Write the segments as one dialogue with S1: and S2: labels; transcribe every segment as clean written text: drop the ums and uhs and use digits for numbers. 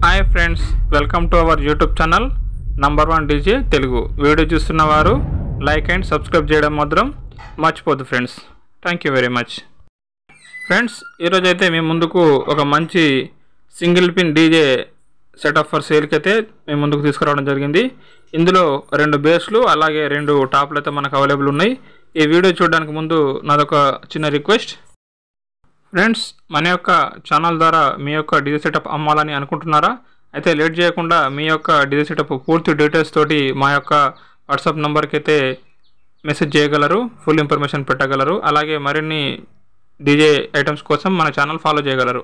S1: Hi friends, welcome to our YouTube channel number 1 DJ Telugu. Video చూస్తున్న వారు like and subscribe చేయడం మాత్రం మర్చిపోద్దు friends. Thank you very much. Friends, ఈరోజు అయితే మీ ముందుకు ఒక మంచి single pin DJ setup for సేల్కి అయితే మేము ముందుకు తీసుకురావడం జరిగింది. ఇందులో 2 బేస్లు అలాగే 2 టాప్లు అయితే మనకు అవైలబుల్ ఉన్నాయి. ఈ వీడియో చూడడానికి ముందు నాదొక చిన్న రిక్వెస్ట్. ఫ్రెండ్స్, మన యొక్క ఛానల్ ద్వారా మీ యొక్క డీజే సెటప్ అమ్మాలని అనుకుంటున్నారా? అయితే లేట్ చేయకుండా మీ యొక్క డీజే సెటప్ పూర్తి డీటెయిల్స్ తోటి మా యొక్క వాట్సాప్ నెంబర్కి అయితే మెసేజ్ చేయగలరు, ఫుల్ ఇన్ఫర్మేషన్ పెట్టగలరు. అలాగే మరిన్ని డీజే ఐటమ్స్ కోసం మన ఛానల్ ఫాలో చేయగలరు.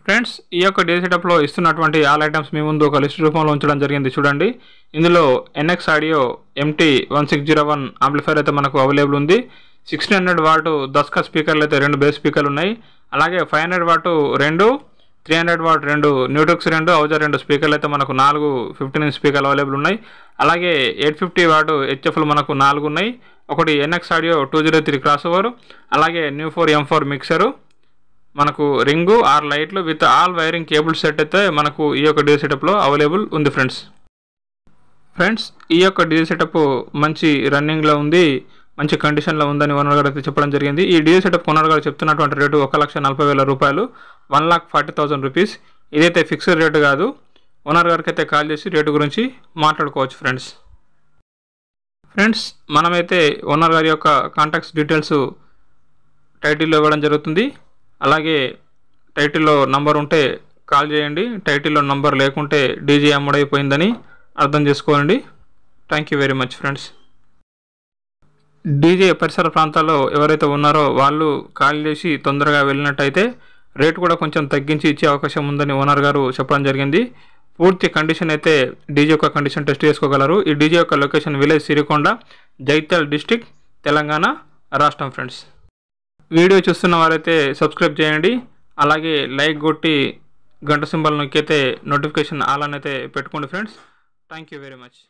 S1: ఫ్రెండ్స్, ఈ యొక్క డీజే సెటప్లో ఇస్తున్నటువంటి ఆల్ ఐటమ్స్ మీ ముందు ఒక లిస్ట్ రూపంలో ఉంచడం జరిగింది. చూడండి, ఇందులో NX ఆడియో MT1601 ఆంప్లిఫైర్ అయితే మనకు అవైలబుల్ ఉంది. 1600 వాట్ దస్కా స్పీకర్లు అయితే 2 బేస్ స్పీకర్లు ఉన్నాయి. అలాగే 500 వాట్ 2, 300 వాట్ 2, న్యూట్రిక్స్ 2, ఔజర్ 2 స్పీకర్లు అయితే మనకు 4 15 ఇంచ్ స్పీకర్లు అవైలబుల్ ఉన్నాయి. అలాగే 850 వాట్ HFలు మనకు 4 ఉన్నాయి. ఒకటి NX ఆడియో 203 క్రాస్ ఓవర్, అలాగే న్యూ 4 M4 మిక్సరు, మనకు రింగు 6 లైట్లు with all wiring cable set అయితే మనకు ఈ యొక్క డీజే సెటప్లో అవైలబుల్ ఉంది. ఫ్రెండ్స్, ఈ యొక్క డీజే సెటప్ మంచి రన్నింగ్లో ఉంది, మంచి కండిషన్లో ఉందని ఓనర్ గారు అయితే చెప్పడం జరిగింది. ఈ డీజే సెటప్ ఓనర్ గారు చెప్తున్నటువంటి రేటు 1,40,000 రూపాయలు, 1,40,000 రూపీస్. ఇదైతే ఫిక్స్డ్ రేటు కాదు. ఓనర్ గారికి అయితే కాల్ చేసి రేటు గురించి మాట్లాడుకోవచ్చు. ఫ్రెండ్స్, మనమైతే ఓనర్ గారి యొక్క కాంటాక్ట్స్ డీటెయిల్స్ టైటిల్లో ఇవ్వడం జరుగుతుంది. అలాగే టైటిల్లో నంబర్ ఉంటే కాల్ చేయండి, టైటిల్లో నంబర్ లేకుంటే డీజే అమ్ముడైపోయిందని అర్థం చేసుకోండి. Thank you very much. Friends, DJ పరిసర ప్రాంతాల్లో ఎవరైతే ఉన్నారో వాళ్ళు కాల్ చేసి తొందరగా వెళ్ళినట్టయితే రేటు కూడా కొంచెం తగ్గించి ఇచ్చే అవకాశం ఉందని ఓనర్ గారు చెప్పడం జరిగింది. పూర్తి కండిషన్ అయితే డీజే యొక్క కండిషన్ టెస్ట్ చేసుకోగలరు. ఈ డీజే యొక్క లొకేషన్ విలేజ్ సిరికొండ, జైత్యాల డిస్టిక్, తెలంగాణ రాష్ట్రం. ఫ్రెండ్స్, వీడియో చూస్తున్న వారైతే సబ్స్క్రైబ్ చేయండి. అలాగే లైక్ కొట్టి గంట సింబల్ నొక్కితే నోటిఫికేషన్ ఆల్ అని అయితే పెట్టుకోండి. Friends, thank you very much.